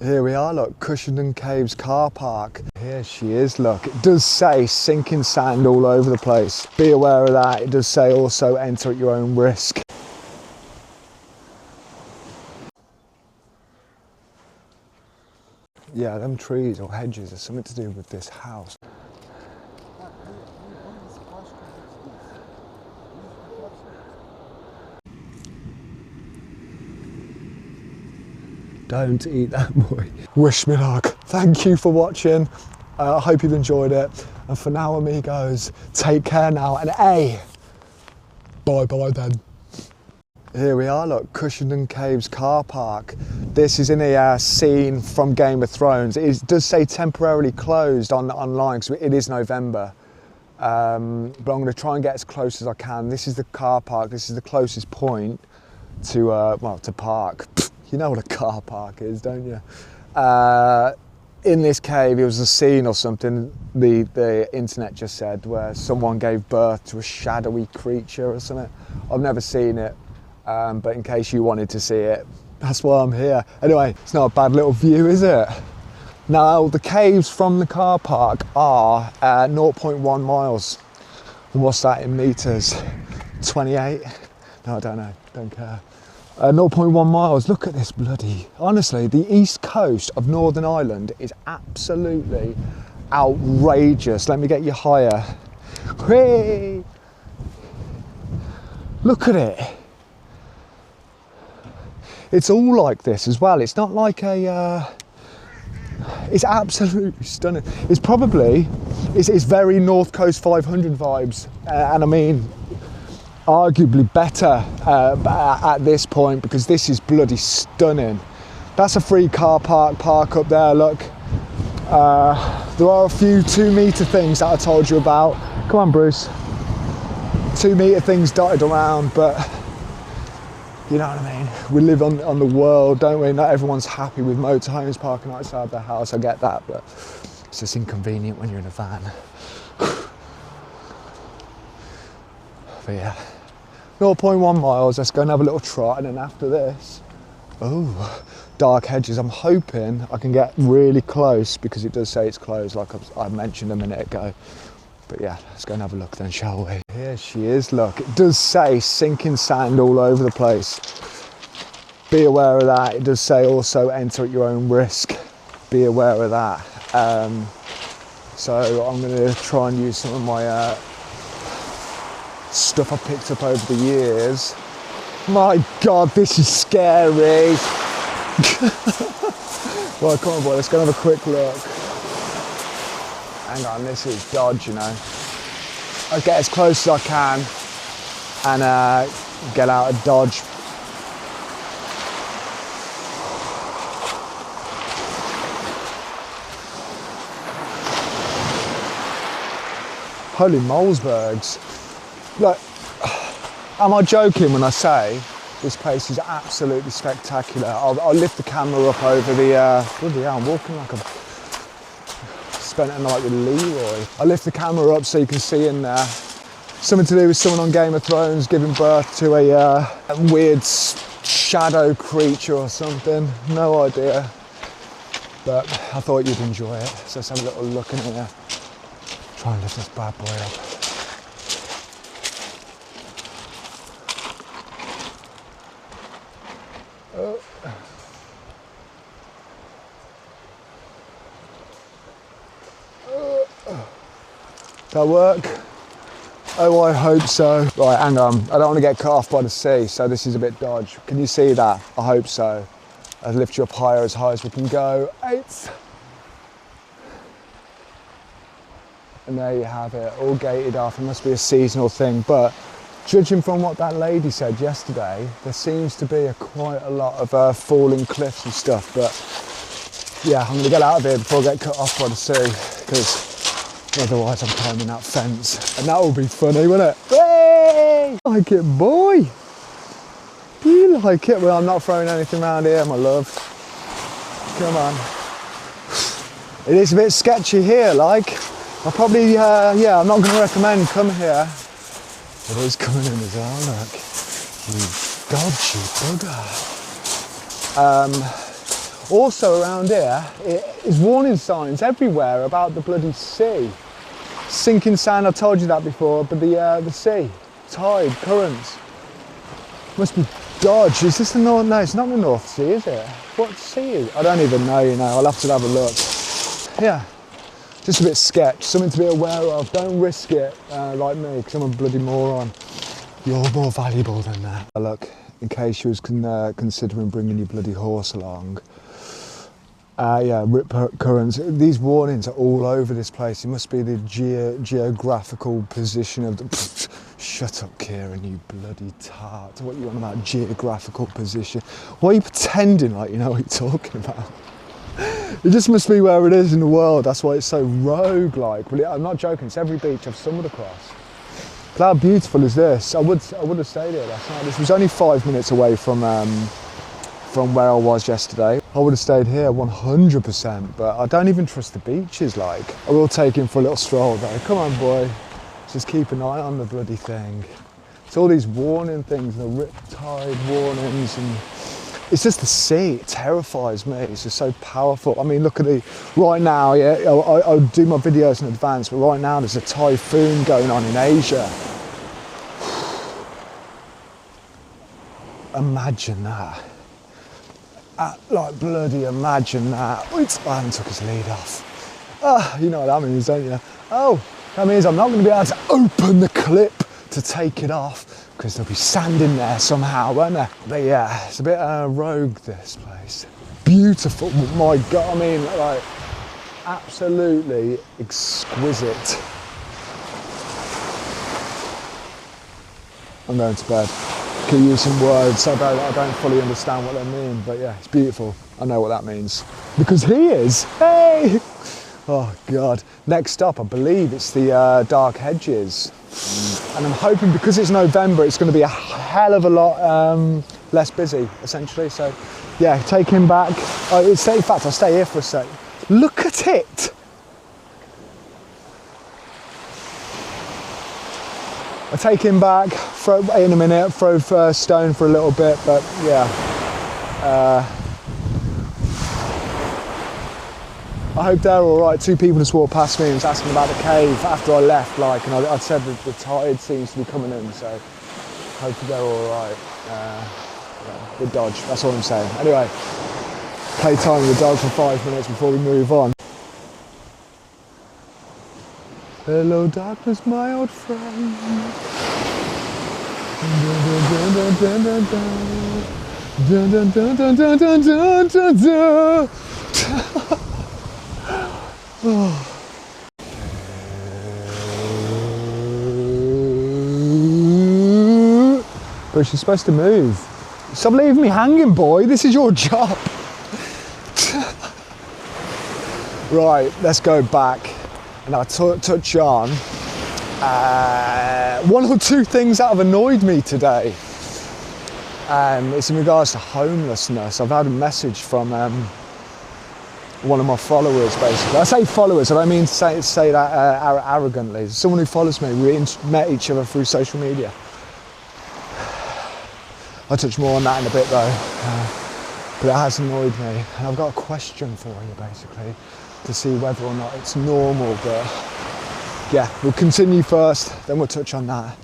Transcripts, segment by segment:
Here we are, look, Cushenden Caves car park. Here she is, look. It does say sinking sand all over the place. Be aware of that. It does say also enter at your own risk. Yeah, them trees or hedges are something to do with this house. Don't eat that, boy. Wish me luck. Thank you for watching. I hope you've enjoyed it. And for now, amigos, take care now. And hey, bye-bye then. Here we are, look, Cushenden Caves car park. This is in a scene from Game of Thrones. It does say temporarily closed online because it is November. But I'm going to try and get as close as I can. This is the car park. This is the closest point to, well, to park. You know what a car park is, don't you? In this cave, it was a scene or something, the internet just said, where someone gave birth to a shadowy creature or something. I've never seen it, but in case you wanted to see it, that's why I'm here. Anyway, it's not a bad little view, is it? Now, the caves from the car park are 0.1 miles. And what's that in meters? 28? No, I don't know, don't care. 0.1 miles, look at this bloody, honestly, the east coast of Northern Ireland is absolutely outrageous. Let me get you higher. Hey! Look at it. It's all like this as well. It's not like a, it's absolutely stunning. It's probably, it's very North Coast 500 vibes. And I mean, arguably better at this point because this is bloody stunning. That's a free car park up there, look. There are a few 2 metre things that I told you about. Come on, Bruce. 2 metre things dotted around, but you know what I mean? We live on the world, don't we? Not everyone's happy with motorhomes parking outside their house, I get that, but it's just inconvenient when you're in a van. But yeah, 0.1 miles, let's go and have a little trot, and then after this, oh, dark hedges. I'm hoping I can get really close because it does say it's closed, like I mentioned a minute ago. But yeah, let's go and have a look then, shall we? Here she is, look. It does say sinking sand all over the place. Be aware of that. It does say also enter at your own risk. Be aware of that. So I'm going to try and use some of my stuff I picked up over the years. My God, this is scary. Well, come on, boy, let's go and have a quick look. Hang on, this is Dodge, you know. I'll get as close as I can and get out of Dodge. Holy Molesbergs. Look, am I joking when I say this place is absolutely spectacular? I'll lift the camera up over the, bloody hell, I'm walking like a, spent a night with Leroy. I'll lift the camera up so you can see in there. Something to do with someone on Game of Thrones giving birth to a weird shadow creature or something. No idea. But I thought you'd enjoy it. So let's have a little look in here. Try and lift this bad boy up. That work? Oh, I hope so. Right, hang on. I don't want to get cut off by the sea, so this is a bit dodge. Can you see that? I hope so. I'll lift you up higher, as high as we can go. 8. And there you have it, all gated off. It must be a seasonal thing, but judging from what that lady said yesterday, there seems to be quite a lot of falling cliffs and stuff, but yeah, I'm gonna get out of here before I get cut off by the sea, because otherwise I'm climbing that fence, and that will be funny, won't it? Hey! Like it, boy! Do you like it? Well, I'm not throwing anything around here, my love. Come on. It is a bit sketchy here, like. I'll probably, yeah, I'm not going to recommend come here. It is coming in as well, look. You dodgy bugger. Also around here, is warning signs everywhere about the bloody sea. Sinking sand, I've told you that before, but the sea, tide, currents. Must be Dodge. Is this the North? No, it's not the North Sea, is it? What sea is it? I don't even know, you know, I'll have to have a look. Yeah, just a bit sketch, something to be aware of. Don't risk it like me, because I'm a bloody moron. You're more valuable than that. Look, in case you was considering bringing your bloody horse along. Yeah, rip currents. These warnings are all over this place. It must be the geographical position of the... Shut up, Kieran, you bloody tart. What are you on about, geographical position? Why are you pretending like you know what you're talking about? It just must be where it is in the world. That's why it's so rogue-like. But I'm not joking, it's every beach I've stumbled across. But how beautiful is this? I would have stayed here last night. This was only 5 minutes away from where I was yesterday. I would have stayed here 100%, but I don't even trust the beaches, like. I will take him for a little stroll though. Come on, boy. Just keep an eye on the bloody thing. It's all these warning things, the riptide warnings, and it's just the sea. It terrifies me. It's just so powerful. I mean, look at right now, yeah, I'll do my videos in advance, but right now there's a typhoon going on in Asia. Imagine that. Like bloody imagine that. Oops, I haven't took his lead off. You know what that means, don't you? Oh, that means I'm not going to be able to open the clip to take it off because there'll be sand in there somehow, won't there? But yeah, it's a bit rogue, this place. Beautiful, my God, I mean, like, absolutely exquisite. I'm going to bed. Could use some words, I don't fully understand what they mean, but yeah, it's beautiful. I know what that means. Because he is, hey! Oh God. Next up, I believe it's the Dark Hedges. And I'm hoping because it's November, it's going to be a hell of a lot less busy, essentially. So yeah, take him back. In fact, I'll stay here for a sec. Look at it. I'll take him back, throw in a minute, throw stone for a little bit, but yeah. I hope they're all right. 2 people just walked past me and was asking about the cave after I left, like, and I'd said that the tide seems to be coming in, so hopefully they're all right. Yeah, good dodge, that's all I'm saying. Anyway, play time with the dog for 5 minutes before we move on. Hello darkness, my old friend. But she's supposed to move. Stop leaving me hanging, boy. This is your job. Right, let's go back. And I'll touch on 1 or 2 things that have annoyed me today. It's in regards to homelessness. I've had a message from one of my followers, basically. I say followers, I don't mean to say that arrogantly. Someone who follows me, we met each other through social media. I'll touch more on that in a bit though, but it has annoyed me. And I've got a question for you, basically, to see whether or not it's normal, but yeah, we'll continue first, then we'll touch on that.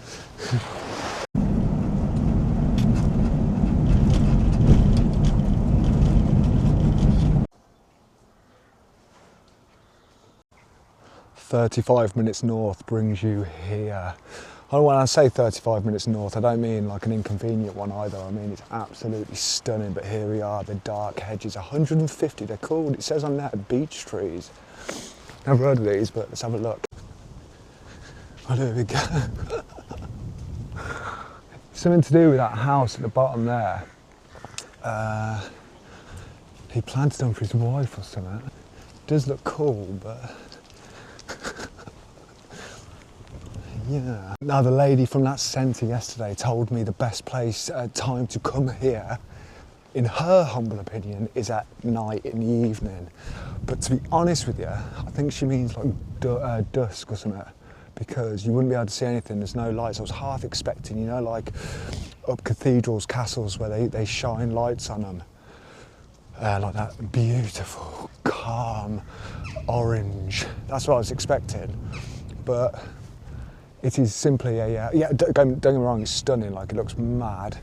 "35 minutes north brings you here." When I say 35 minutes north, I don't mean like an inconvenient one either. I mean, it's absolutely stunning, but here we are, the Dark Hedges, 150 they're called. It says on there, beech trees. Never heard of these, but let's have a look. Oh, there we go. Something to do with that house at the bottom there. He planted them for his wife or something. It does look cool, but... yeah. Now, the lady from that centre yesterday told me the best time to come here, in her humble opinion, is at night, in the evening. But to be honest with you, I think she means like dusk or something, because you wouldn't be able to see anything, there's no lights. I was half expecting, you know, like up cathedrals, castles where they shine lights on them. like that beautiful, calm orange. That's what I was expecting, but it is simply a, don't get me wrong, it's stunning, like it looks mad,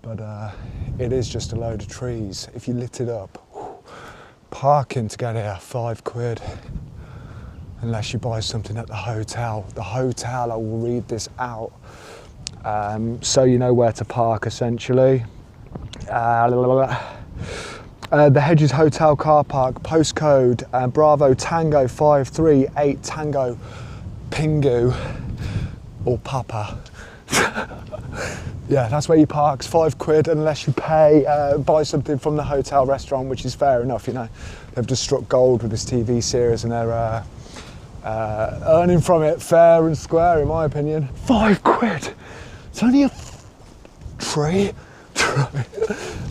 but it is just a load of trees. If you lit it up, parking to get here, £5, unless you buy something at the hotel. The hotel, I will read this out, so you know where to park essentially. The Hedges Hotel car park, postcode Bravo Tango 538 Tango Pingu, or Papa. Yeah, that's where he parks, £5 unless you buy something from the hotel restaurant, which is fair enough, you know. They've just struck gold with this TV series and they're earning from it fair and square, in my opinion. £5, it's only a tree.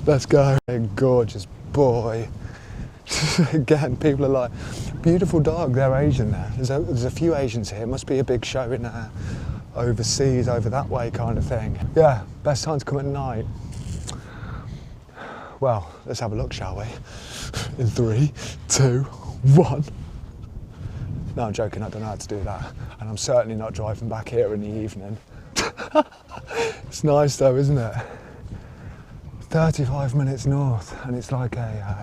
Let's go. A gorgeous boy. Again, people are like, beautiful dog, they're Asian there. There's a few Asians here, it must be a big show in overseas, over that way kind of thing. Yeah, best time to come at night. Well, let's have a look, shall we? In 3, 2, 1. No, I'm joking, I don't know how to do that. And I'm certainly not driving back here in the evening. It's nice though, isn't it? 35 minutes north, and it's like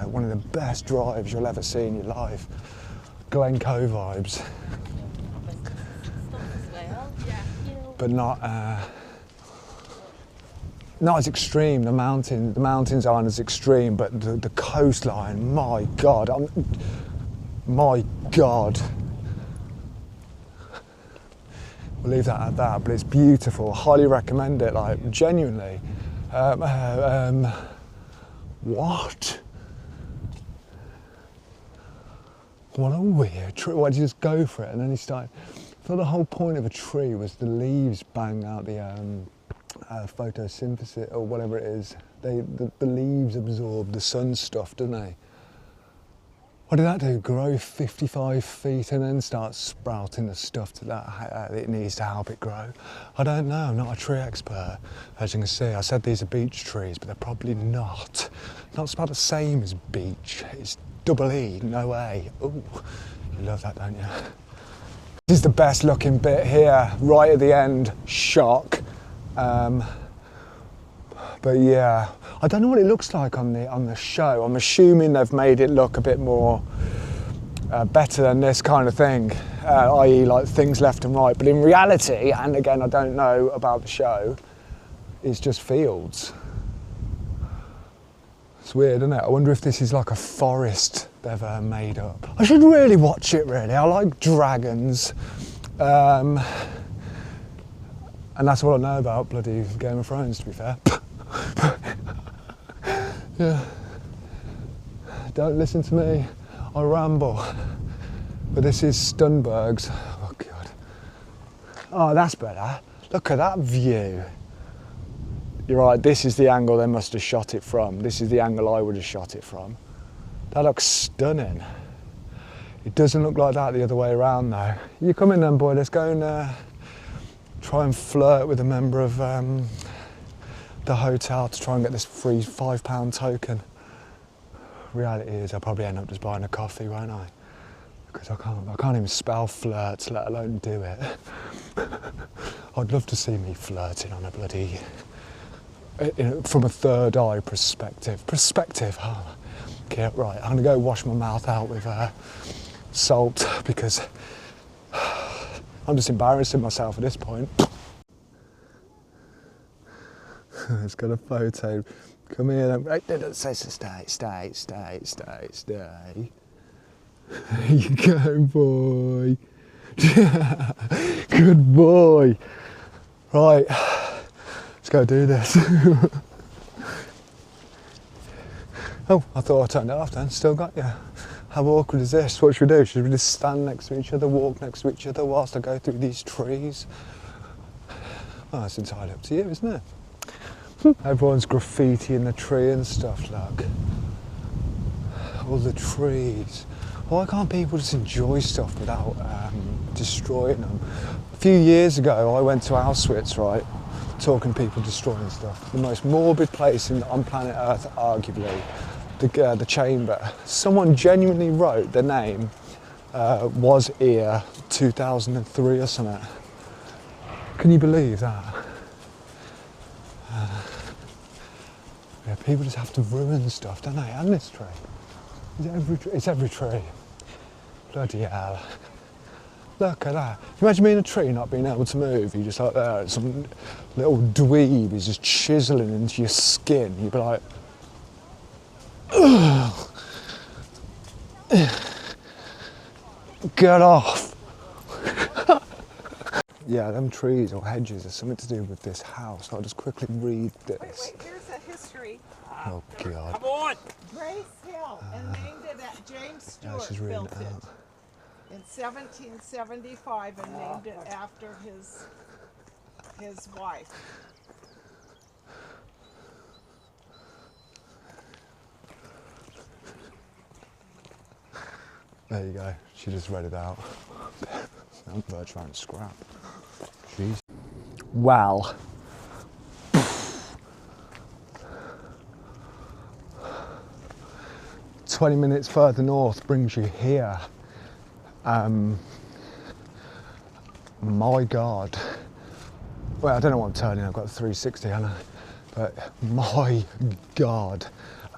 one of the best drives you'll ever see in your life. Glencoe vibes. But not as extreme. The mountains aren't as extreme, but the coastline, my God. My God. We'll leave that at that, but it's beautiful. Highly recommend it, like, genuinely. What? What a weird tree. Why did you just go for it? And then he started. I thought the whole point of a tree was the leaves bang out the photosynthesis, or whatever it is. The leaves absorb the sun stuff, don't they? What did that do? Grow 55 feet and then start sprouting the stuff that it needs to help it grow? I don't know, I'm not a tree expert. As you can see, I said these are beech trees, but they're probably not. Not spelled the same as beech. It's double E, no A. Ooh, you love that, don't you? This is the best looking bit here, right at the end, shock. But yeah, I don't know what it looks like on the show. I'm assuming they've made it look a bit more better than this kind of thing, i.e. like things left and right. But in reality, and again, I don't know about the show, it's just fields. It's weird, isn't it? I wonder if this is like a forest they've made up. I should really watch it, really. I like dragons. And that's all I know about bloody Game of Thrones, to be fair. Yeah. Don't listen to me, I ramble. But this is Stunberg's. Oh God. Oh, that's better. Look at that view. You're right, this is the angle they must have shot it from. This is the angle I would have shot it from. That looks stunning. It doesn't look like that the other way around though. You come in then, boy, let's go and try and flirt with a member of the hotel to try and get this free £5 token. Reality is I'll probably end up just buying a coffee, won't I? Because I can't even spell flirt, let alone do it. I'd love to see me flirting on a bloody, from a third eye perspective. Oh. Okay, right, I'm gonna go wash my mouth out with salt because I'm just embarrassing myself at this point. It's got a photo. Come here then. Right, stay. There you go, boy. Good boy. Right, let's go do this. Oh, I thought I turned it off then. Still got you. How awkward is this? What should we do? Should we just stand next to each other, walk next to each other whilst I go through these trees? Well, it's entirely up to you, isn't it? Everyone's graffitiing the tree and stuff, look. All the trees. Why can't people just enjoy stuff without destroying them? A few years ago, I went to Auschwitz, right? Talking to people destroying stuff. The most morbid place on planet Earth, arguably. the chamber. Someone genuinely wrote the name was here 2003 or something. Can you believe that? Yeah, people just have to ruin stuff, don't they? And this tree. It's every tree. Bloody hell. Look at that. Can you imagine being a tree not being able to move? You're just like there, and some little dweeb is just chiseling into your skin. You'd be like, ugh. Get off. Yeah, them trees or hedges are something to do with this house. I'll just quickly read this. Wait, here's a history. Oh God. Come on! Grace Hill, and named it at James Stewart built it in 1775 and named it after his wife. There you go. She just read it out. I'm about to try and scrap. Jeez. Well. 20 minutes further north brings you here. My God. Well, I don't know what I'm turning, I've got the 360 on it, but my God,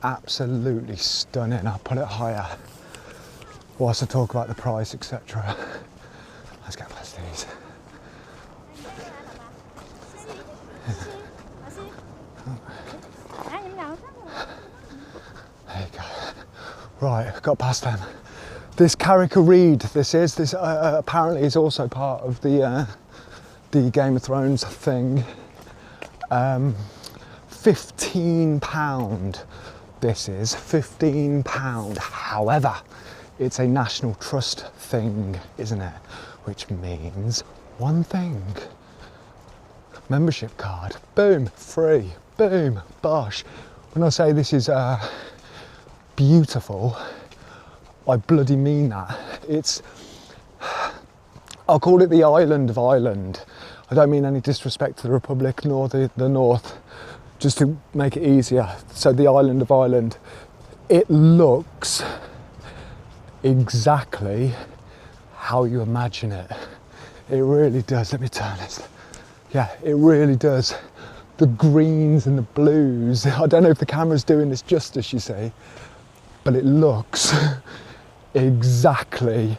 absolutely stunning. I'll put it higher whilst I talk about the price, etc. Let's get past these. There you go. Right, got past them. This Carricker Reed, this apparently is also part of the Game of Thrones thing. £15. This is £15. However, it's a National Trust thing, isn't it? Which means one thing. Membership card. Boom, free. Boom, bosh. When I say this is beautiful, I bloody mean that. I'll call it the island of Ireland. I don't mean any disrespect to the Republic nor the North, just to make it easier. So the island of Ireland, it looks exactly how you imagine it. It really does. Let me turn this. Yeah, it really does. The greens and the blues. I don't know if the camera's doing this justice, you see, but it looks exactly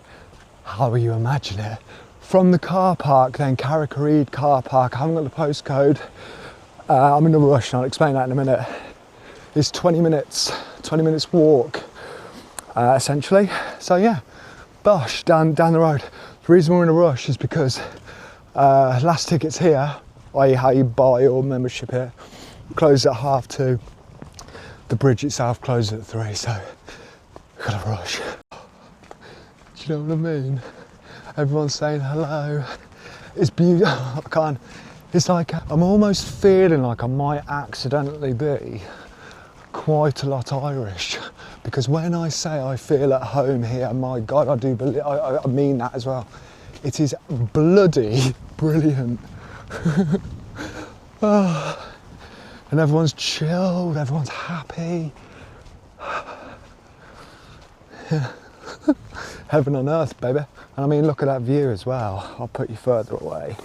how you imagine it. From the car park, then Carricker Reed car park, I haven't got the postcode. I'm in a rush, and I'll explain that in a minute. It's 20 minutes walk, essentially. So yeah, bosh, down the road. The reason we're in a rush is because last tickets here, i.e. how you buy your membership here, closes at 2:30. The bridge itself closes at 3, so we've got to rush. Do you know what I mean? Everyone's saying hello. It's beautiful. I can't. It's like I'm almost feeling like I might accidentally be quite a lot Irish, because when I say I feel at home here, my God, I do believe. I mean that as well. It is bloody brilliant. Oh. And everyone's chilled. Everyone's happy. Yeah. Heaven on earth, baby. And I mean, look at that view as well. I'll put you further away.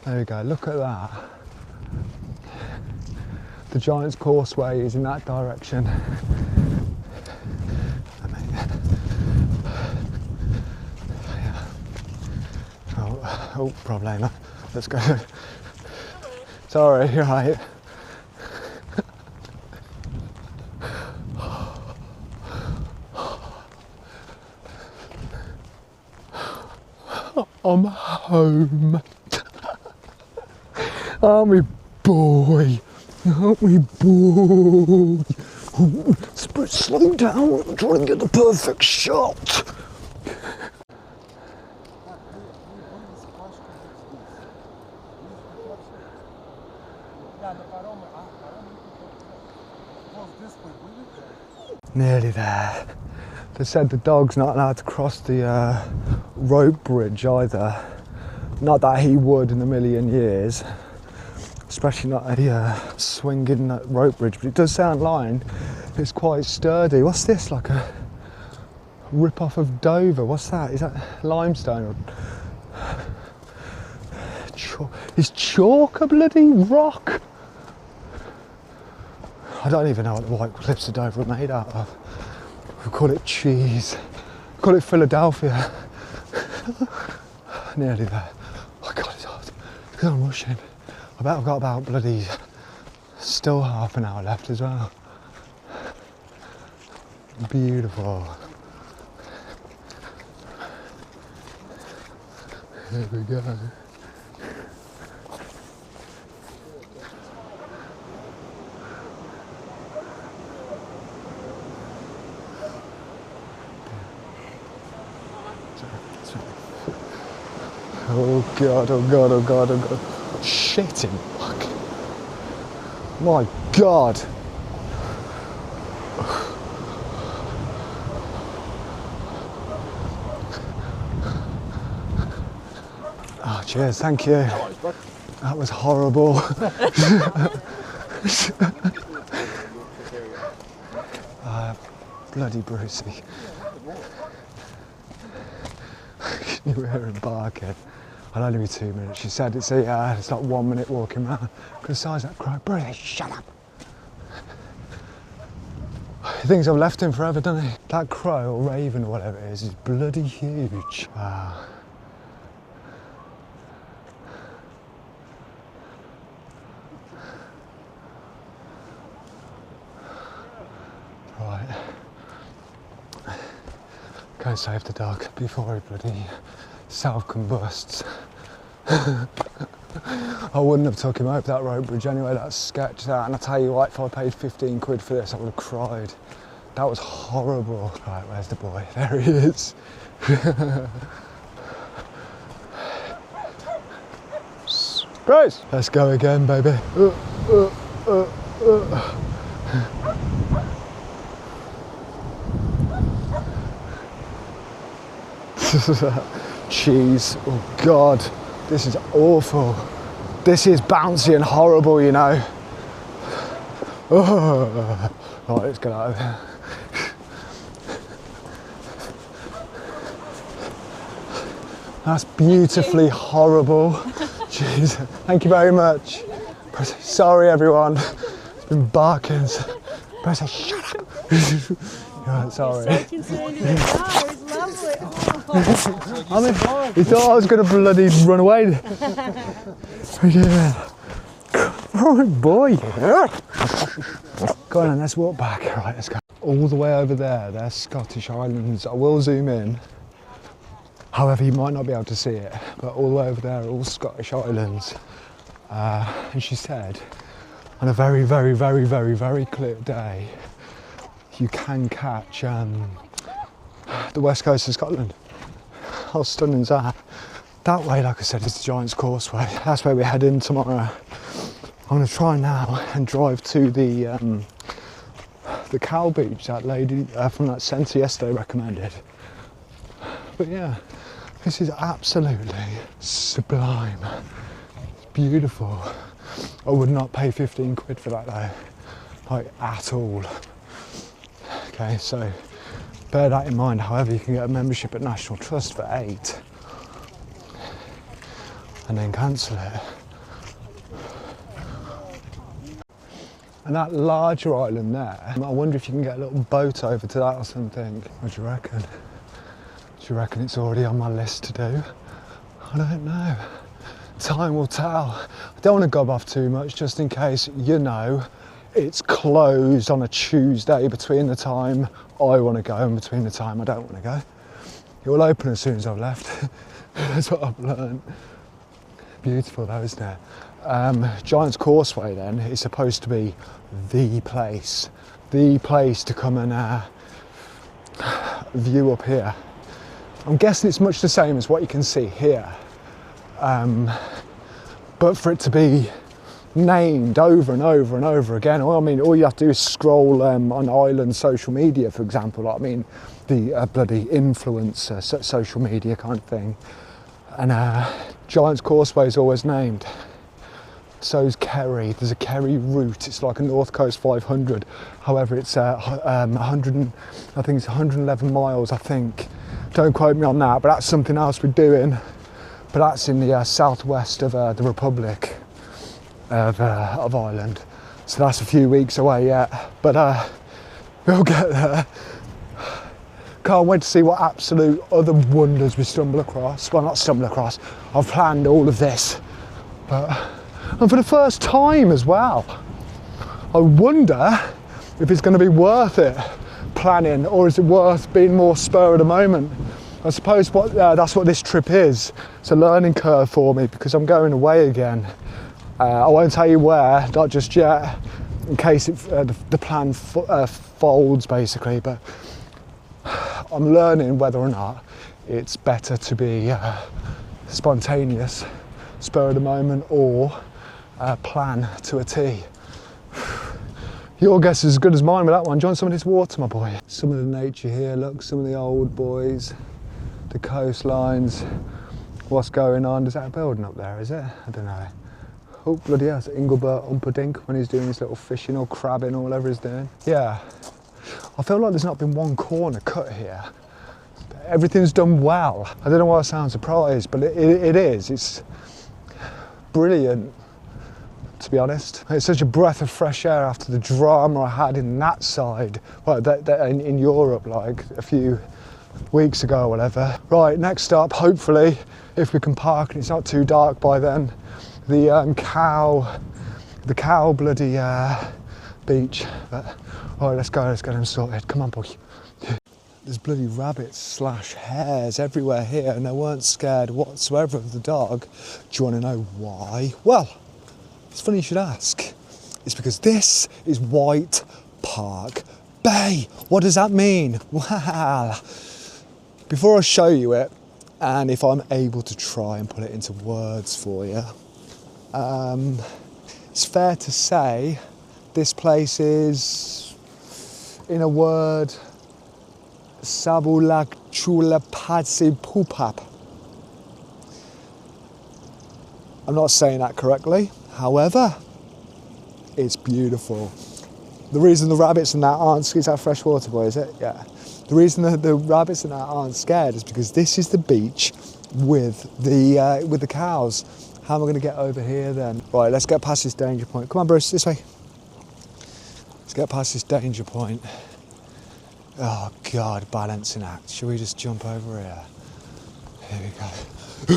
There we go, look at that. The Giant's Causeway is in that direction. Yeah. Oh, problema. Let's go. Sorry, you're right. I'm home. Aren't we, boy? Aren't we, boy? Slow down, I'm trying to get the perfect shot. Nearly there. They said the dog's not allowed to cross the rope bridge either. Not that he would in a million years, especially not a swinging rope bridge, but it does say online It's quite sturdy. What's this, like a rip-off of Dover? What's that? Is that limestone? Is chalk a bloody rock? I don't even know what the White Cliffs of Dover are made out of. We call it cheese. We call it Philadelphia. Nearly there. Oh God, it's hot. Because I'm rushing. I bet I've got about bloody still half an hour left as well. Beautiful. Here we go. Oh God, oh God, oh God, oh God. Shit in fuck. My God. Oh, cheers, thank you. That was horrible. Bloody Brucey. You were embarking. I'll only be 2 minutes. She said it's like 1 minute walking round. Because size that crow, Brucey, shut up. He thinks I've left him forever, doesn't he? That crow or raven or whatever it is bloody huge. Wow. Right. Go and save the dog before he bloody self-combusts. I wouldn't have took him over that rope bridge anyway, that's sketched out. And I tell you what, if I paid 15 quid for this, I would have cried. That was horrible. Right, where's the boy? There he is. Grace! Let's go again, baby. Cheese, oh God, this is awful. This is bouncy and horrible, you know. Oh. Right, let's get out of here. That's beautifully horrible. Jeez, thank you very much. Sorry everyone, it's been barking. Shut up. Yeah, sorry. I mean, he thought I was going to bloody run away. Yeah. Oh boy. Go on then, let's walk back. Right, let's go. All the way over there, there's Scottish Islands. I will zoom in. However, you might not be able to see it, but all the way over there are all Scottish Islands. And she said, on a very, very, very, very, very clear day, you can catch the west coast of Scotland. How stunning is that? That way, like I said, is the Giant's Causeway. That's where we're heading tomorrow. I'm going to try now and drive to the Cow Beach that lady from that centre yesterday recommended. But yeah, this is absolutely sublime. It's beautiful. I would not pay 15 quid for that though, like at all. Okay, so bear that in mind. However, you can get a membership at National Trust for 8 and then cancel it. And that larger island there, I wonder if you can get a little boat over to that or something. What do you reckon? Do you reckon it's already on my list to do? I don't know. Time will tell. I don't want to gob off too much just in case, you know, it's closed on a Tuesday between the time I want to go and between the time I don't want to go. It will open as soon as I've left. That's what I've learned. Beautiful though, isn't it? Giant's Causeway then is supposed to be the place to come and view up here. I'm guessing it's much the same as what you can see here, but for it to be named over and over and over again, well, I mean, all you have to do is scroll on Island social media, for example. I mean, the bloody influencer social media kind of thing, and Giant's Causeway is always named. So is Kerry. There's a Kerry route. It's like a North Coast 500. However, it's 100, I think it's 111 miles, I think. Don't quote me on that, but that's something else we're doing. But that's in the southwest of the Republic of Ireland. So that's a few weeks away yet. But we'll get there. Can't wait to see what absolute other wonders we stumble across. Well, not stumble across. I've planned all of this. And for the first time as well, I wonder if it's going to be worth it planning, or is it worth being more spur of the moment. I suppose that's what this trip is. It's a learning curve for me because I'm going away again. I won't tell you where, not just yet, in case the plan folds basically, but I'm learning whether or not it's better to be spontaneous, spur of the moment, or plan to a T. Your guess is as good as mine with that one. Do you want some of this water, my boy? Some of the nature here, look, some of the old boys, the coastlines. What's going on? Is that a building up there, is it? I don't know. Oh, bloody hell, it's Engelbert Humperdinck when he's doing his little fishing or crabbing or whatever he's doing. Yeah, I feel like there's not been one corner cut here. Everything's done well. I don't know why I sound surprised, but it is. It's brilliant, to be honest. It's such a breath of fresh air after the drama I had in that side, well, in Europe, like a few weeks ago or whatever. Right, next stop, hopefully, if we can park and it's not too dark by then, the cow bloody beach. But all right, let's get them sorted. Come on, boy. There's bloody rabbits / hares everywhere here, and they weren't scared whatsoever of the dog. Do you want to know why? Well, it's funny you should ask. It's because this is White Park Bay. What does that mean? Well, before I show you it, and if I'm able to try and put it into words for you, it's fair to say this place is, in a word, Sabulak Chula Padsi Pupap. I'm not saying that correctly, however, it's beautiful. The reason the rabbits and that aren't, is that fresh water, boy, is it? Yeah. The reason the rabbits and that aren't scared is because this is the beach with the cows. How am I going to get over here then? Right, let's get past this danger point. Come on, Bruce, this way. Let's get past this danger point. Oh God, balancing act. Should we just jump over here? Here we go.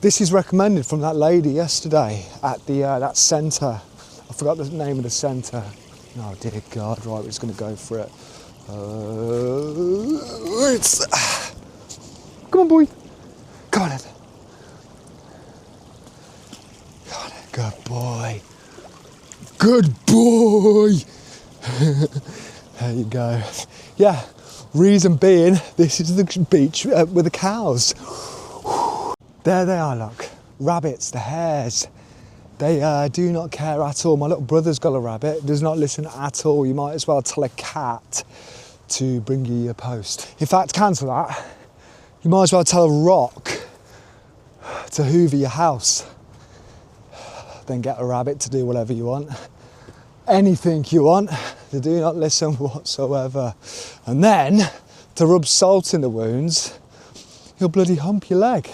This is recommended from that lady yesterday at the that centre. I forgot the name of the centre. Oh dear God, right, we're just going to go for it. Come on, boy. Come on in. Come on in. Good boy. Good boy. There you go. Yeah, reason being, this is the beach with the cows. There they are, look. Rabbits, the hares. They do not care at all. My little brother's got a rabbit, does not listen at all. You might as well tell a cat to bring you your post. In fact, cancel that. You might as well tell a rock to hoover your house. Then get a rabbit to do whatever you want. Anything you want. They do not listen whatsoever. And then, to rub salt in the wounds, he'll bloody hump your leg.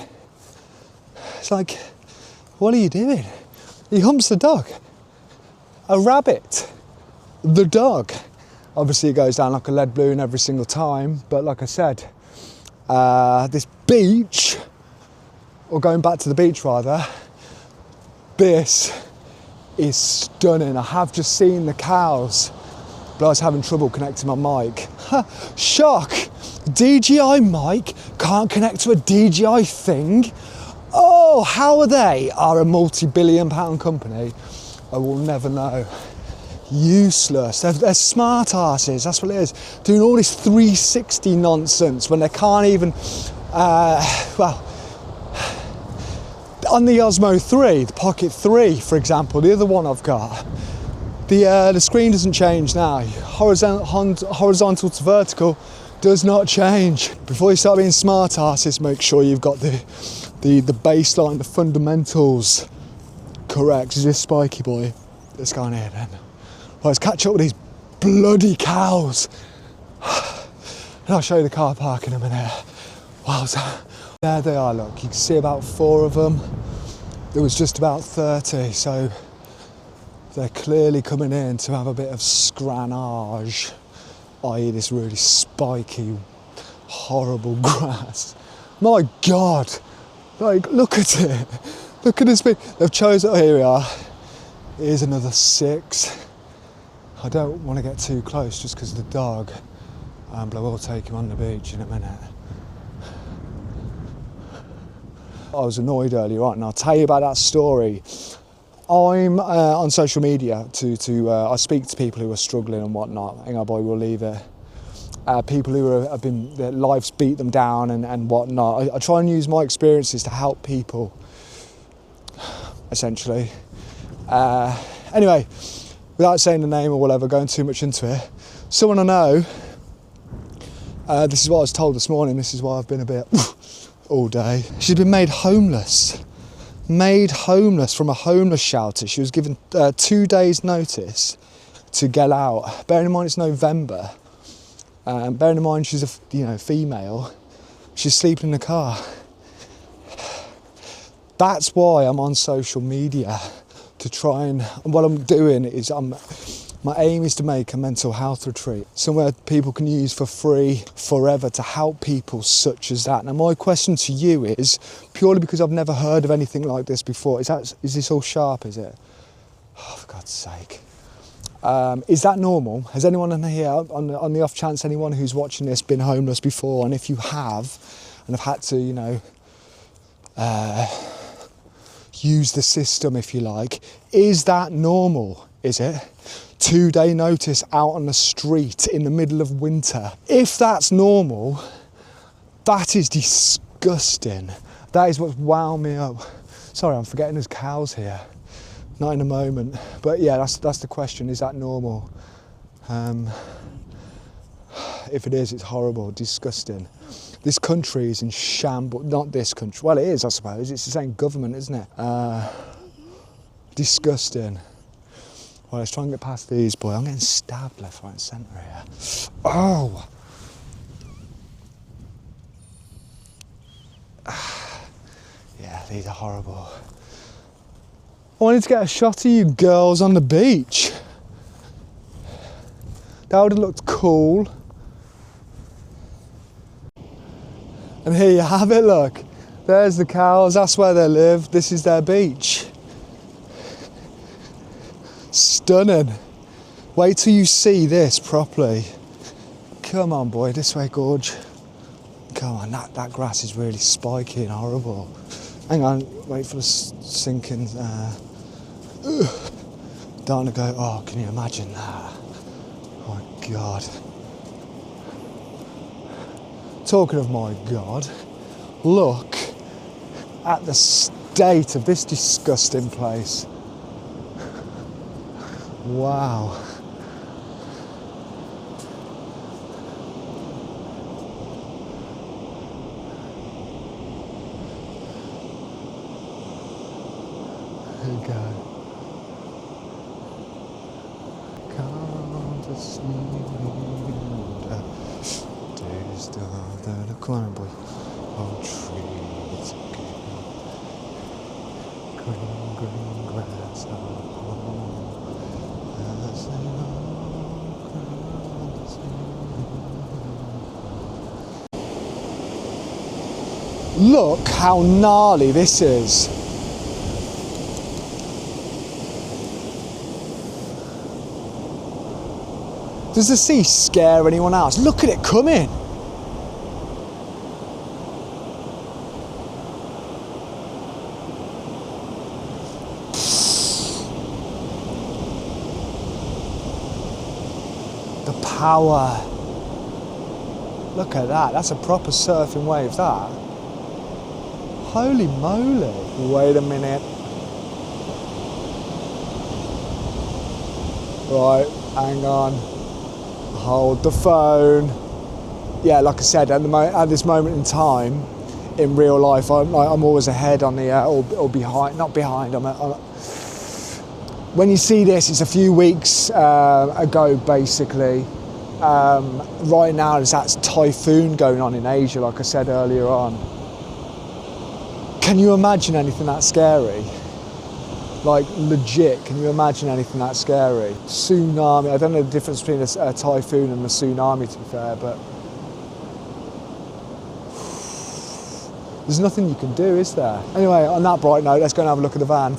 It's like, what are you doing? He humps the dog. A rabbit. The dog. Obviously it goes down like a lead balloon every single time, but like I said, this beach, or going back to the beach rather, this is stunning. I have just seen the cows, but I was having trouble connecting my mic. Shock! DJI mic can't connect to a DJI thing? Oh, how are they? Are a multi-billion-pound company? I will never know. Useless. They're smart asses, that's what it is. Doing all this 360 nonsense when they can't even, well, on the Osmo 3, the Pocket 3, for example, the other one I've got, The screen doesn't change now. Horizontal to vertical does not change. Before you start being smart asses, make sure you've got the baseline, the fundamentals correct. Is this spiky boy? Let's go on here then. Right, let's catch up with these bloody cows. And I'll show you the car park in a minute. Wow, there they are, look. You can see about 4 of them. There was just about 30, so they're clearly coming in to have a bit of scranage, i.e. this really spiky, horrible grass. My God, like, look at it. Look at this bit. They've chosen, oh, here we are. Here's another 6. I don't want to get too close just because of the dog, but I will take him on the beach in a minute. I was annoyed earlier on, and I'll tell you about that story. I'm on social media I speak to people who are struggling and whatnot. Hang on, boy, we'll leave it. People who have been, their lives beat them down and whatnot. I try and use my experiences to help people, essentially. Anyway, without saying the name or whatever, going too much into it, someone I know, this is what I was told this morning, this is why I've been a bit all day. She's been made homeless from a homeless shelter. She was given 2 days notice to get out. Bearing in mind it's November, bearing in mind she's a female, she's sleeping in the car. That's why I'm on social media, to try and what I'm doing is my aim is to make a mental health retreat, somewhere people can use for free forever to help people such as that. Now my question to you is, purely because I've never heard of anything like this before, is this all sharp, is it? Oh, for God's sake. Is that normal? Has anyone in here, on the off chance anyone who's watching this, been homeless before? And if you have, and have had to, use the system, if you like, is that normal? Is it? 2-day notice out on the street in the middle of winter. If that's normal, that is disgusting. That is what's wound me up. Sorry, I'm forgetting there's cows here. Not in a moment. But yeah, that's the question. Is that normal? If it is, it's horrible, disgusting. This country is in shambles. Not this country. Well, it is, I suppose. It's the same government, isn't it? Disgusting. Well, let's try and get past these, boy. I'm getting stabbed left, right and centre here. Oh! Yeah, these are horrible. I wanted to get a shot of you girls on the beach. That would have looked cool. And here you have it, look. There's the cows, that's where they live. This is their beach. Stunning. Wait till you see this properly. Come on, boy, this way, Gorge. Come on, that grass is really spiky and horrible. Hang on, wait for the sinking. Don't want to go, oh, can you imagine that? Oh my God. Talking of my God, look at the state of this disgusting place. Wow. There you go. Come to see me. Come on, boy. Oh, trees. Green grass. Look how gnarly this is. Does the sea scare anyone else? Look at it coming. The power. Look at that. That's a proper surfing wave, that. Holy moly. Wait a minute. Right, hang on. Hold the phone. Yeah, like I said, at this moment in time, in real life, I'm always ahead on the, or behind, not behind. When you see this, it's a few weeks ago, basically. Right now, there's that typhoon going on in Asia, like I said earlier on. Can you imagine anything that scary? Like, legit, can you imagine anything that scary? Tsunami, I don't know the difference between a typhoon and a tsunami, to be fair, but there's nothing you can do, is there? Anyway, on that bright note, let's go and have a look at the van.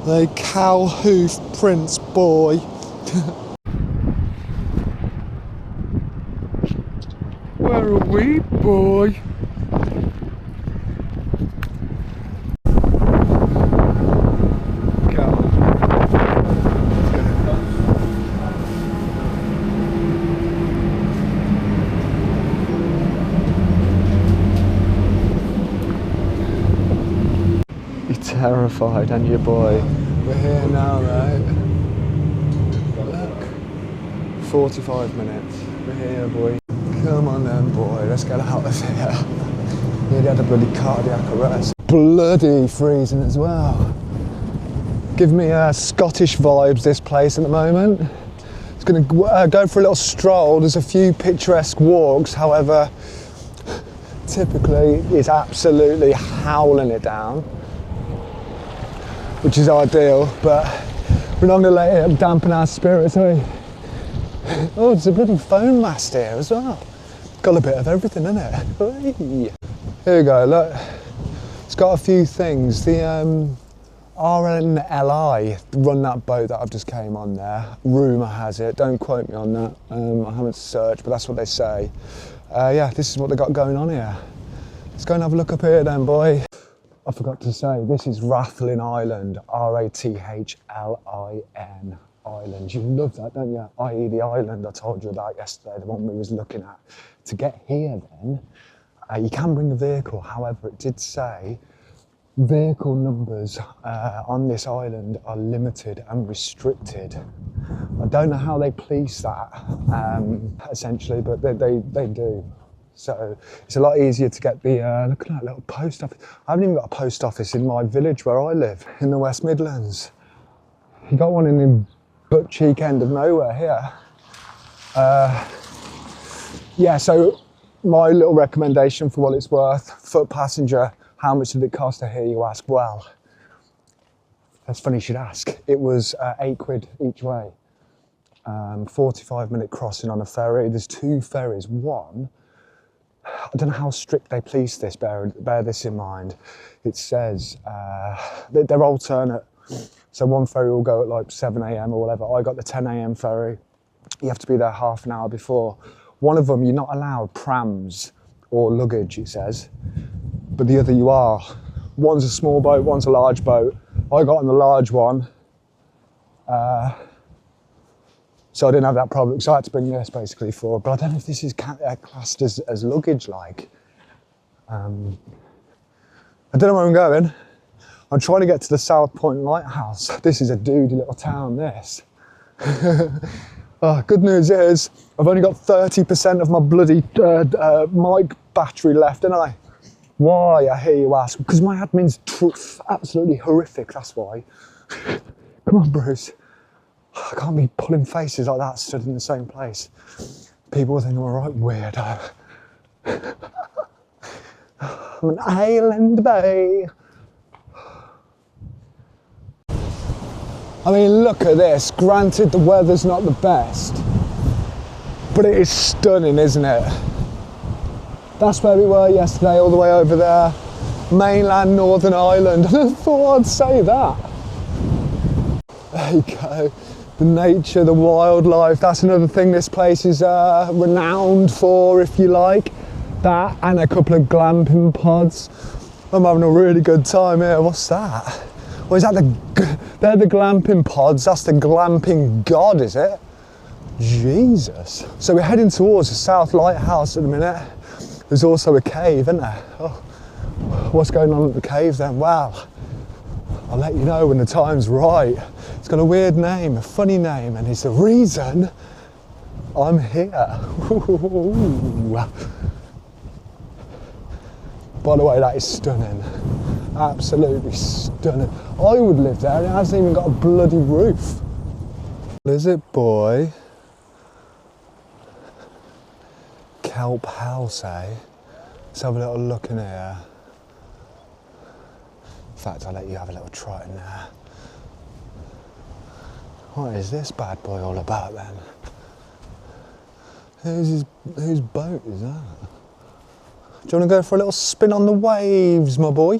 The cow hoof prince boy. Where are we, boy? You're terrified, aren't you, boy? We're here now, right? Look. 45 minutes. We're here, boy. Come on then, boy. Let's get out of here. Nearly had a bloody cardiac arrest. Bloody freezing as well. Give me Scottish vibes, this place at the moment. It's going to go for a little stroll. There's a few picturesque walks, however, typically it's absolutely howling it down, which is ideal, but we're not going to let it dampen our spirits, are we? Oh, there's a bloody phone mast here as well. Got a bit of everything in it. Hey. Here we go, look. It's got a few things. The RNLI run that boat that I've just came on there. Rumour has it, don't quote me on that. I haven't searched, but that's what they say. Yeah, this is what they got going on here. Let's go and have a look up here then, boy. I forgot to say, this is Rathlin Island, Rathlin Island. You love that, don't you? I.e. the island I told you about yesterday, the one we was looking at. To get here then, you can bring a vehicle, however it did say vehicle numbers on this island are limited and restricted. I don't know how they police that, essentially, but they do. So it's a lot easier to get the, look at that little post office. I haven't even got a post office in my village where I live, in the West Midlands. You got one in the butt cheek end of nowhere here. Yeah, so my little recommendation for what it's worth, foot passenger, how much did it cost to hear you ask? Well, that's funny you should ask. It was £8 each way. 45-minute crossing on a ferry. There's two ferries. One, I don't know how strict they police this, bear this in mind. It says they're alternate. So one ferry will go at like 7 a.m. or whatever. I got the 10 a.m. ferry. You have to be there half an hour before. One of them, you're not allowed prams or luggage, it says. But the other you are. One's a small boat, one's a large boat. I got on the large one. So I didn't have that problem. So I had to bring this basically for, but I don't know if this is classed as luggage like. I don't know where I'm going. I'm trying to get to the South Point Lighthouse. This is a doody little town, this. Good news is, I've only got 30% of my bloody mic battery left, haven't I? Why, I hear you ask? Because my admin's absolutely horrific, that's why. Come on, Bruce. I can't be pulling faces like that stood in the same place. People think I'm a right weirdo. I'm an island bay. I mean, look at this. Granted, the weather's not the best, but it is stunning, isn't it? That's where we were yesterday, all the way over there. Mainland Northern Ireland. I thought I'd say that. There you go. The nature, the wildlife. That's another thing this place is renowned for, if you like. That and a couple of glamping pods. I'm having a really good time here. What's that? Or is that they're the glamping pods, that's the glamping god, is it? Jesus. So we're heading towards the South Lighthouse at the minute. There's also a cave, isn't there? Oh, What's going on at the cave then? Well, I'll let you know when the time's right. It's got a weird name, a funny name, and it's the reason I'm here. By the way, that is stunning. Absolutely stunning. I would live there, and it hasn't even got a bloody roof. Is it, boy? Kelp house, eh? Let's have a little look in here. In fact, I'll let you have a little try in there. What is this bad boy all about then? Whose boat is that? Do you want to go for a little spin on the waves, my boy?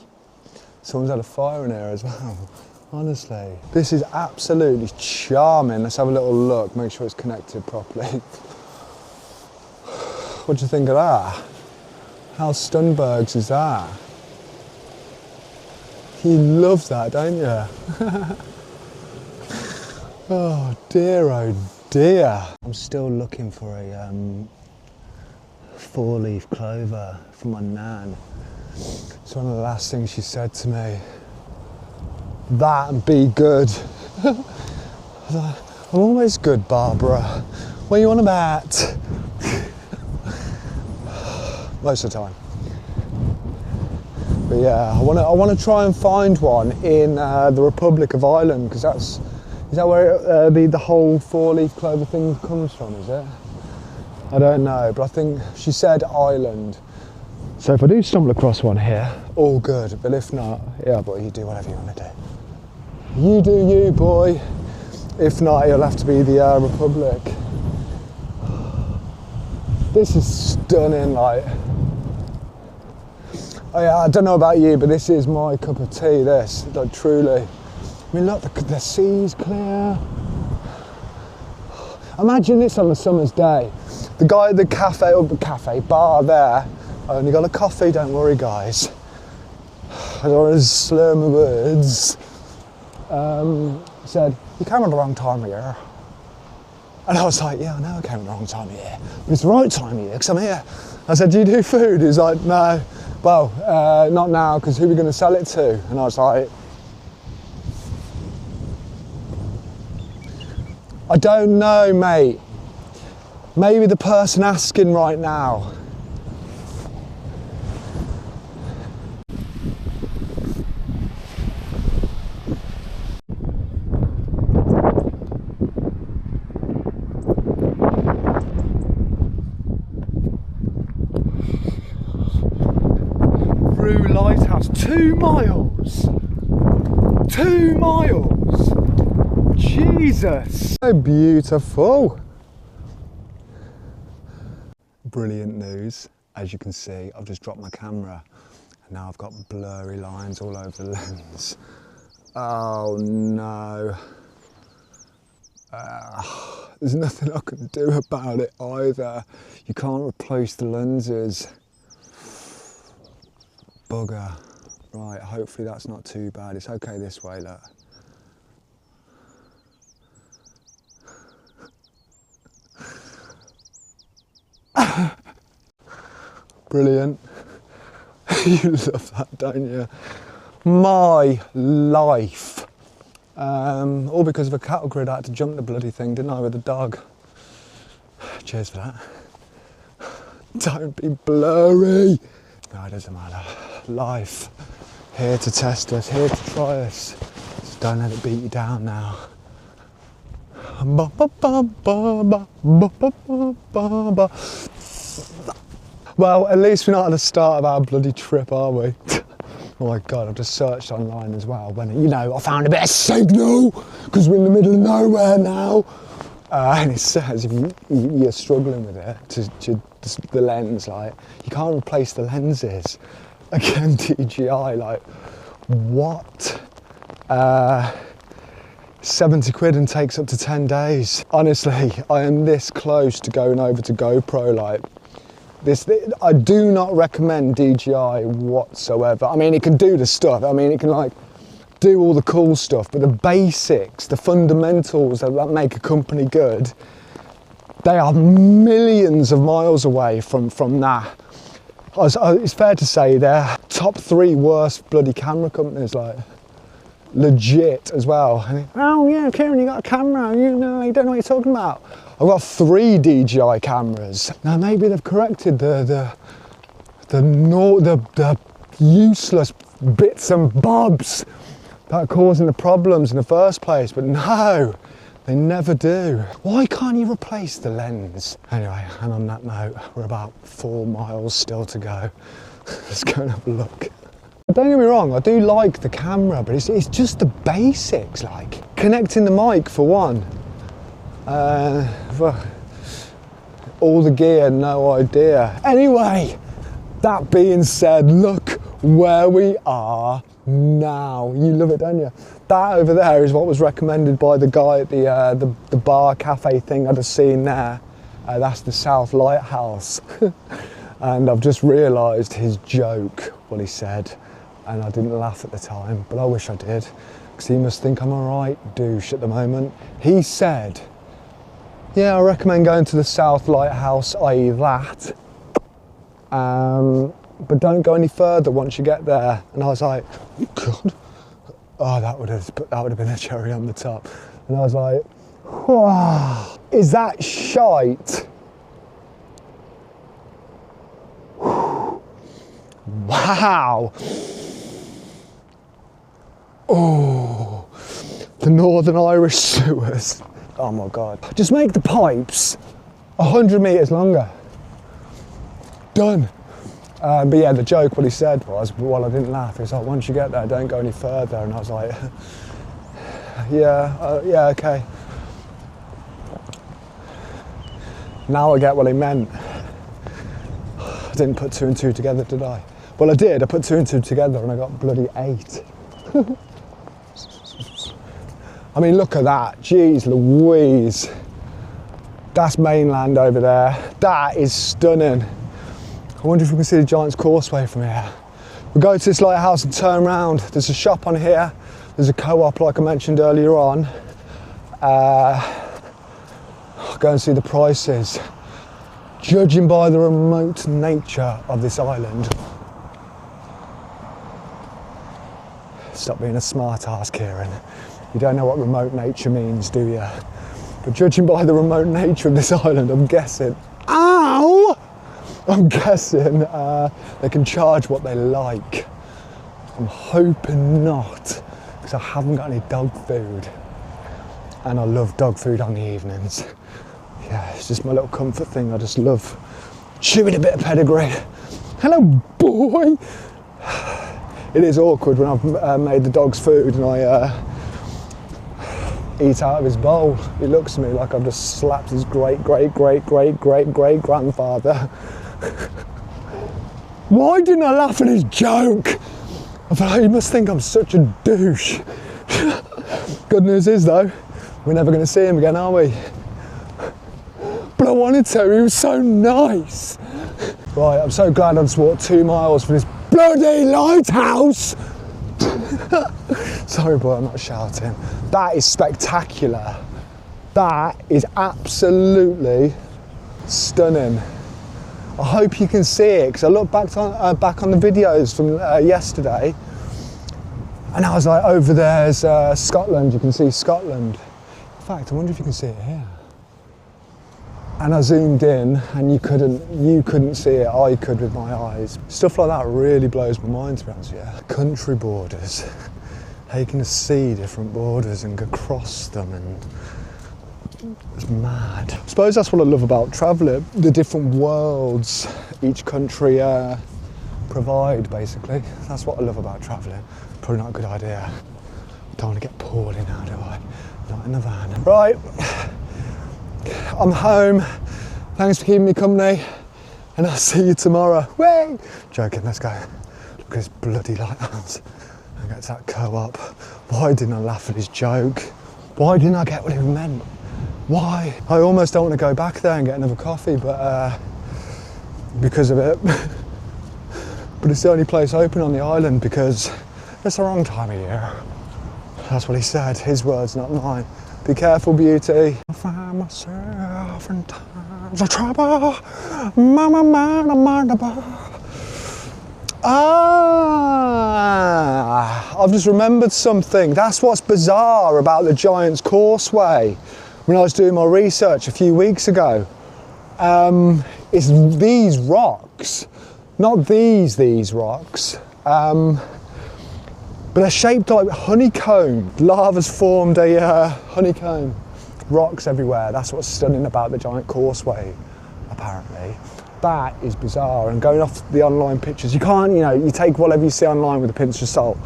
Someone's had a fire in here as well. Honestly, this is absolutely charming. Let's have a little look, make sure it's connected properly. What do you think of that? How Stunbergs is that? You love that, don't you? Oh dear. I'm still looking for a 4-leaf clover for my nan. It's one of the last things she said to me. That and be good. I'm always good, Barbara. What are you on about? Most of the time. But yeah, I want to try and find one in the Republic of Ireland, because is that where the whole 4-leaf clover thing comes from, is it? I don't know, but I think she said Ireland. So if I do stumble across one here, all good. But if not, yeah, boy, you do whatever you want to do. You do you, boy. If not, it'll have to be the Republic. This is stunning, like. Oh yeah, I don't know about you, but this is my cup of tea, this, like, truly. I mean, look, the sea's clear. Imagine this on a summer's day. The guy at the cafe bar there, I only got a coffee, don't worry guys. I don't want to slur my words. Said, you came at the wrong time of year. And I was like, yeah, I know I came at the wrong time of year, but it's the right time of year, because I'm here. I said, do you do food? He's like, no. Well, not now, because who are we going to sell it to? And I was like, I don't know, mate. Maybe the person asking right now. Rue Lighthouse, 2 miles. 2 miles. Jesus. So beautiful. Brilliant news. As you can see, I've just dropped my camera and now I've got blurry lines all over the lens. Oh no. There's nothing I can do about it either. You can't replace the lenses. Bugger. Right, hopefully that's not too bad. It's okay this way, look. Brilliant. You love that, don't you? My life. All because of a cattle grid. I had to jump the bloody thing, didn't I, with the dog. Cheers for that. Don't be blurry. No, it doesn't matter. Life. Here to test us, here to try us. So don't let it beat you down now. Well, at least we're not at the start of our bloody trip, are we? Oh my God, I've just searched online as well. When, you know, I found a bit of signal, because we're in the middle of nowhere now. And it says if you're struggling with it, the lens, like, you can't replace the lenses. Again, DJI, like, what? 70 quid and takes up to 10 days. Honestly, I am this close to going over to GoPro, like, I do not recommend DJI whatsoever. I mean, it can do the stuff. I mean, it can, like, do all the cool stuff, but the basics, the fundamentals that make a company good, they are millions of miles away from that. It's fair to say they're top 3 worst bloody camera companies, like legit as well. And oh yeah, Kieran, you got a camera, you know, you don't know what you're talking about. I've got 3 DJI cameras. Now maybe they've corrected the useless bits and bobs that are causing the problems in the first place, but no, they never do. Why can't you replace the lens? Anyway, and on that note, we're about 4 miles still to go. Let's go and have a look. Don't get me wrong, I do like the camera, but it's just the basics, like connecting the mic for one. For all the gear, no idea. Anyway, that being said, look where we are now. You love it, don't you? That over there is what was recommended by the guy at the bar cafe thing I'd have seen there. That's the South Lighthouse. And I've just realised his joke, what he said, and I didn't laugh at the time, but I wish I did, because he must think I'm a right douche at the moment. He said, yeah, I recommend going to the South Lighthouse, i.e. that, but don't go any further once you get there. And I was like, oh God, oh, that would have been a cherry on the top. And I was like, wow, is that shite? Wow. Oh, the Northern Irish sewers. Oh my God. Just make the pipes 100 metres longer. Done. But yeah, the joke, what he said was, well, I didn't laugh. He was like, once you get there, don't go any further. And I was like, yeah, okay. Now I get what he meant. I didn't put 2 and 2 together, did I? Well, I did. I put 2 and 2 together and I got bloody 8. I mean, look at that. Jeez Louise. That's mainland over there. That is stunning. I wonder if we can see the Giant's Causeway from here. We'll go to this lighthouse and turn around. There's a shop on here. There's a co-op, like I mentioned earlier on. I'll go and see the prices. Judging by the remote nature of this island. Stop being a smart ass, Kieran. You don't know what remote nature means, do you? But judging by the remote nature of this island, I'm guessing, ow! I'm guessing they can charge what they like. I'm hoping not, because I haven't got any dog food. And I love dog food on the evenings. Yeah, it's just my little comfort thing. I just love chewing a bit of pedigree. Hello, boy! It is awkward when I've made the dog's food and I eat out of his bowl. He looks at me like I've just slapped his great-great-great-great-great-great-grandfather. Why didn't I laugh at his joke? I feel like he must think I'm such a douche. Good news is though, we're never going to see him again, are we? But I wanted to, he was so nice. Right, I'm so glad I just walked 2 miles for this bloody lighthouse. Sorry boy, I'm not shouting. That is spectacular. That is absolutely stunning. I hope you can see it, because I looked back on the videos from yesterday, and I was like, over there's Scotland, you can see Scotland. In fact, I wonder if you can see it here. And I zoomed in, and you couldn't see it, I could with my eyes. Stuff like that really blows my mind, to be honest with you. Country borders, how you can see different borders and go across them, and it's mad. I suppose that's what I love about travelling, the different worlds each country provide, basically. That's what I love about travelling. Probably not a good idea. Don't want to get poorly now, do I? Not in the van. Right. I'm home. Thanks for keeping me company, and I'll see you tomorrow. Way! Joking, let's go. Look at this bloody lighthouse. I get to that co-op. Why didn't I laugh at his joke? Why didn't I get what he meant? Why? I almost don't want to go back there and get another coffee, but because of it. But it's the only place open on the island because it's the wrong time of year. That's what he said, his words, not mine. Be careful, beauty. I find myself in times of trouble. Mama, Ah, I've just remembered something. That's what's bizarre about the Giant's Causeway. When I was doing my research a few weeks ago, it's these rocks, not these rocks, but they're shaped like honeycomb. Lava's formed a honeycomb. Rocks everywhere. That's what's stunning about the Giant Causeway, apparently. That is bizarre. And going off the online pictures, you can't, you take whatever you see online with a pinch of salt.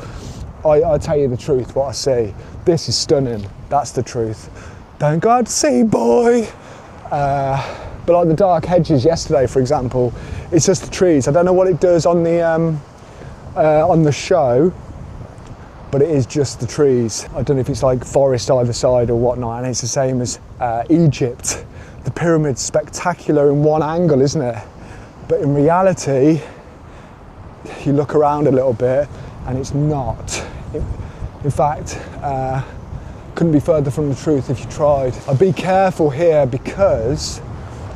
I tell you the truth, what I see. This is stunning. That's the truth. Don't go out to sea, boy. But like the dark hedges yesterday, for example, it's just the trees. I don't know what it does on the show, but it is just the trees. I don't know if it's like forest either side or whatnot, and it's the same as Egypt. The pyramid's spectacular in one angle, isn't it? But in reality, you look around a little bit and it's not. In fact, couldn't be further from the truth if you tried. I'd be careful here because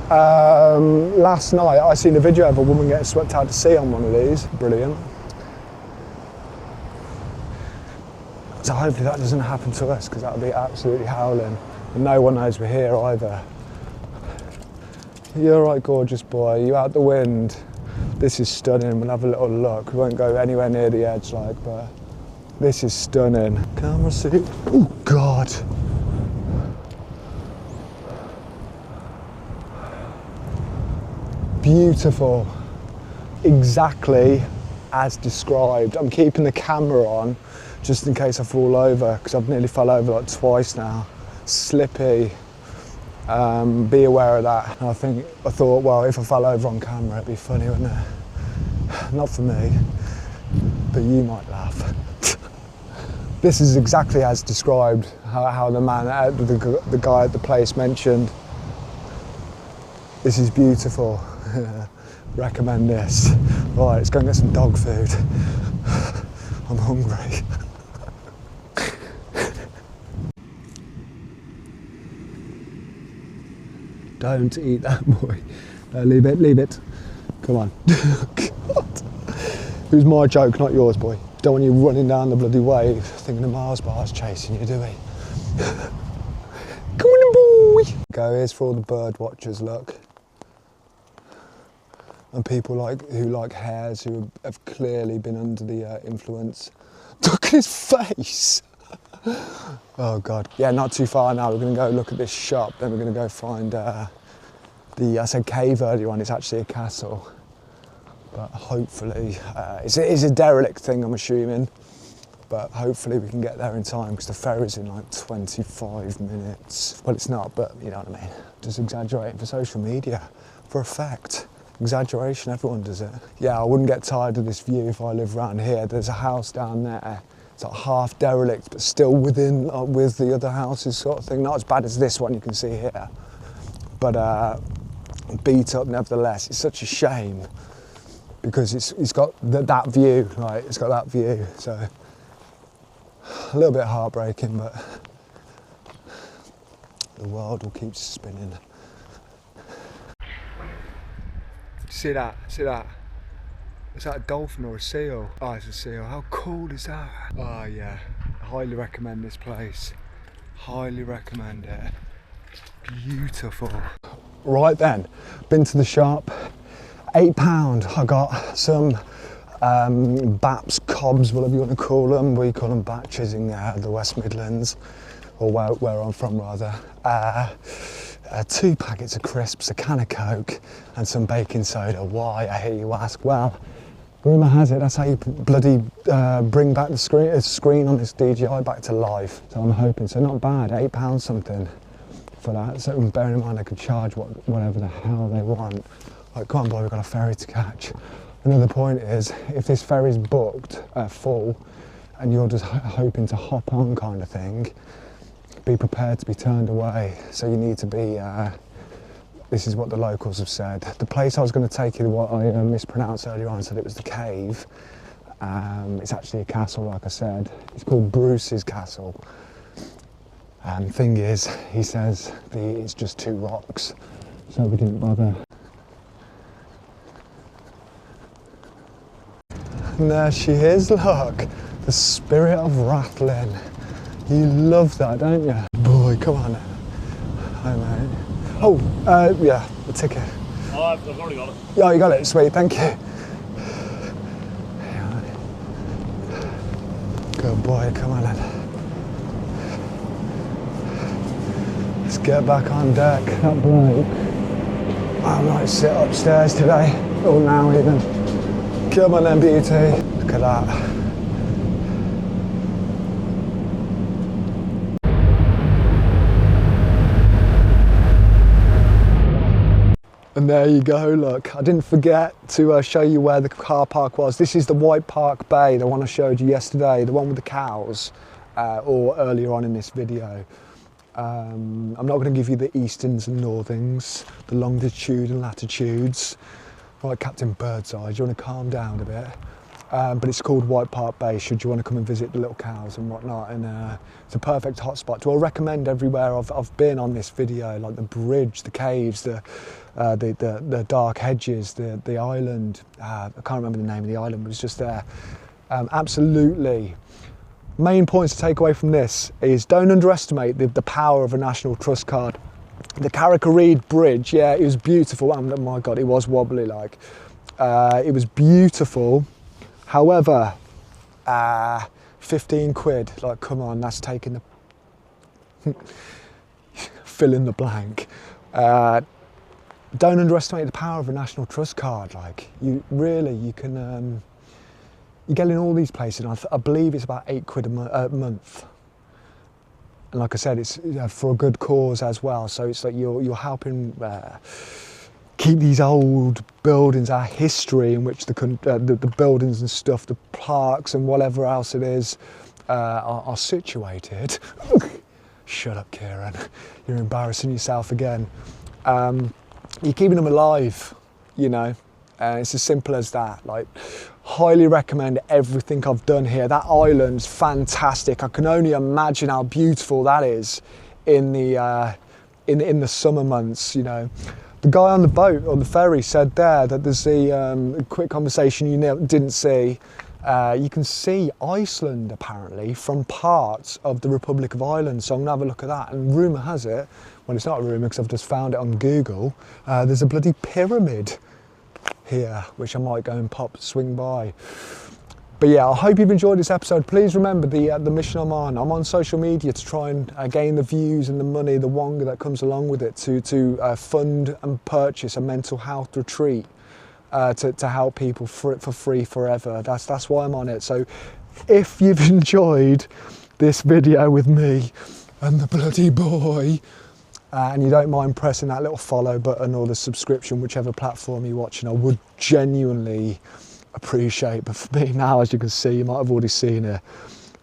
last night I seen a video of a woman getting swept out to sea on one of these. Brilliant. So hopefully that doesn't happen to us, because that would be absolutely howling. And no one knows we're here either. You're right, gorgeous boy. You out the wind. This is stunning. We'll have a little look. We won't go anywhere near the edge, but this is stunning. Camera see. Oh God. Beautiful. Exactly as described. I'm keeping the camera on just in case I fall over, because I've nearly fell over like twice now. Slippy. Be aware of that. And I thought, well, if I fell over on camera, it'd be funny, wouldn't it? Not for me, but you might laugh. This is exactly as described, how the man, the guy at the place mentioned. This is beautiful. Recommend this. Right, let's go and get some dog food. I'm hungry. Don't eat that, boy. No, leave it. Come on. God. It was my joke, not yours, boy. Don't want you running down the bloody wave thinking the Mars bar's chasing you, do we? Come on, boy. Go, here's for all the bird watchers, look. And people who like hares, who have clearly been under the influence. Look at his face. Oh God. Yeah, not too far now. We're going to go look at this shop. Then we're going to go find I said cave earlier on. It's actually a castle. But hopefully, it's a derelict thing, I'm assuming. But hopefully we can get there in time, because the ferry's in like 25 minutes. Well, it's not, but you know what I mean. Just exaggerating for social media, for effect. Exaggeration, everyone does it. Yeah, I wouldn't get tired of this view if I lived around here. There's a house down there. It's like half derelict, but still within, with the other houses sort of thing. Not as bad as this one you can see here, but beat up nevertheless. It's such a shame, because it's got that view, right? It's got that view, so a little bit heartbreaking, but the world will keep spinning. See that? Is that a dolphin or a seal? Oh, it's a seal. How cool is that? Oh yeah, I highly recommend this place. Highly recommend it. Beautiful. Right then, been to the shop. £8. I got some baps, cobs, whatever you want to call them. We call them batches in the West Midlands, or where I'm from rather. 2 packets of crisps, a can of Coke, and some baking soda. Why, I hear you ask? Well, rumour has it that's how you bloody bring back the screen on this DJI back to life. So I'm hoping. So not bad, £8 something for that. So bearing in mind I could charge whatever the hell they want. Like, come on boy, we've got a ferry to catch. Another point is, if this ferry's booked full and you're just hoping to hop on kind of thing, be prepared to be turned away. So you need to be, this is what the locals have said. The place I was going to take you, what I mispronounced earlier on, said it was the cave. It's actually a castle, like I said. It's called Bruce's Castle. Thing is, he says it's just 2 rocks, so we didn't bother. And there she is, look. The spirit of rattling. You love that, don't you? Boy, come on. Hi, mate. Oh, yeah, the ticket. Oh, I've already got it. Yeah, you got it, sweet, thank you. Good boy, come on in. Let's get back on deck. That bloke, I might sit upstairs today, or now even. Come on then, beauty. Look at that. And there you go, look. I didn't forget to show you where the car park was. This is the White Park Bay, the one I showed you yesterday, the one with the cows, or earlier on in this video. I'm not going to give you the easterns and northings, the longitude and latitudes. Right, Captain Birdseye, do you want to calm down a bit? But it's called White Park Bay, should you want to come and visit the little cows and whatnot. And it's a perfect hotspot. Do I recommend everywhere I've been on this video, like the bridge, the caves, the dark hedges, the island. I can't remember the name of the island, but it's just there. Absolutely. Main points to take away from this is don't underestimate the power of a National Trust card. The Carrick-a-Reed Bridge, yeah, it was beautiful. Oh my God, it was wobbly like. It was beautiful. However, 15 quid, like come on, that's taking the, fill in the blank. Don't underestimate the power of a National Trust card. Like you can, you get in all these places, and I believe it's about 8 quid a month. And like I said, it's for a good cause as well. So it's like you're helping keep these old buildings, our history in which the buildings and stuff, the parks and whatever else it is, are situated. Shut up, Kieran. You're embarrassing yourself again. You're keeping them alive, you know. It's as simple as that. Like, highly recommend everything I've done here. That island's fantastic. I can only imagine how beautiful that is in the summer months, you know. The guy on the boat, on the ferry, said there that there's a quick conversation you didn't see. You can see Iceland, apparently, from parts of the Republic of Ireland. So I'm going to have a look at that. And rumour has it, well, it's not a rumour because I've just found it on Google, there's a bloody pyramid here, which I might go and swing by. But yeah, I hope you've enjoyed this episode. Please remember the mission I'm on. I'm on social media to try and gain the views and the money, the wonga that comes along with it, to fund and purchase a mental health retreat to help people for free forever. That's why I'm on it. So if you've enjoyed this video with me and the bloody boy, and you don't mind pressing that little follow button or the subscription, whichever platform you're watching, I would genuinely appreciate. But for me now, as you can see, you might have already seen it,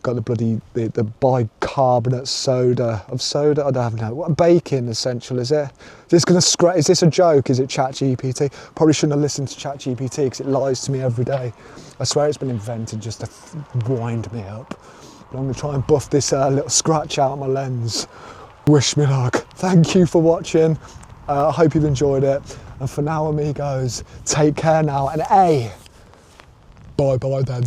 got the bloody the bicarbonate soda. I don't know what bacon essential is it? Is this a joke? Is it ChatGPT? Probably shouldn't have listened to ChatGPT because it lies to me every day. I swear it's been invented just to wind me up. But I'm gonna try and buff this little scratch out of my lens. Wish me luck. Thank you for watching. I hope you've enjoyed it. And for now, amigos, take care now. And bye bye then.